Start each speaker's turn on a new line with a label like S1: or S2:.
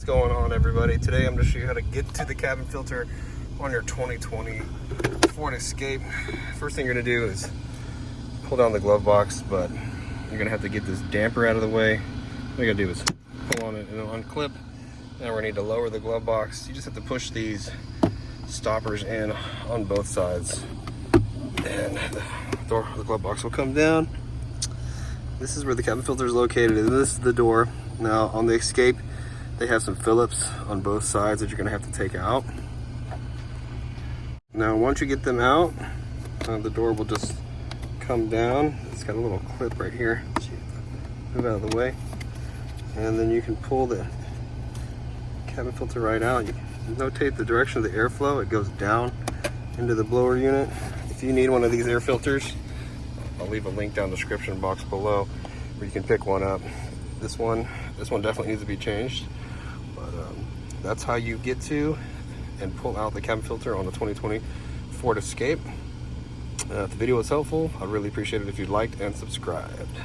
S1: going on, everybody? Today I'm going to show you how to get to the cabin filter on your 2020 Ford Escape. First thing you're going to do is pull down the glove box, but you're going to have to get this damper out of the way. What you're going to do is pull on it and it'll unclip. Now we're going to need to lower the glove box. You just have to push these stoppers in on both sides, and the glove box will come down. This is where the cabin filter is located, and this is the door. Now on the Escape, they have some Phillips on both sides that you're going to have to take out. Now once you get them out, the door will just come down. It's got a little clip right here. Move out of the way, and then you can pull the cabin filter right out. You notate the direction of the airflow. It goes down into the blower unit. If you need one of these air filters, I'll leave a link down in the description box below where you can pick one up. This one definitely needs to be changed, but that's how you get to and pull out the cabin filter on the 2020 Ford Escape. If the video was helpful, I'd really appreciate it if you liked and subscribed.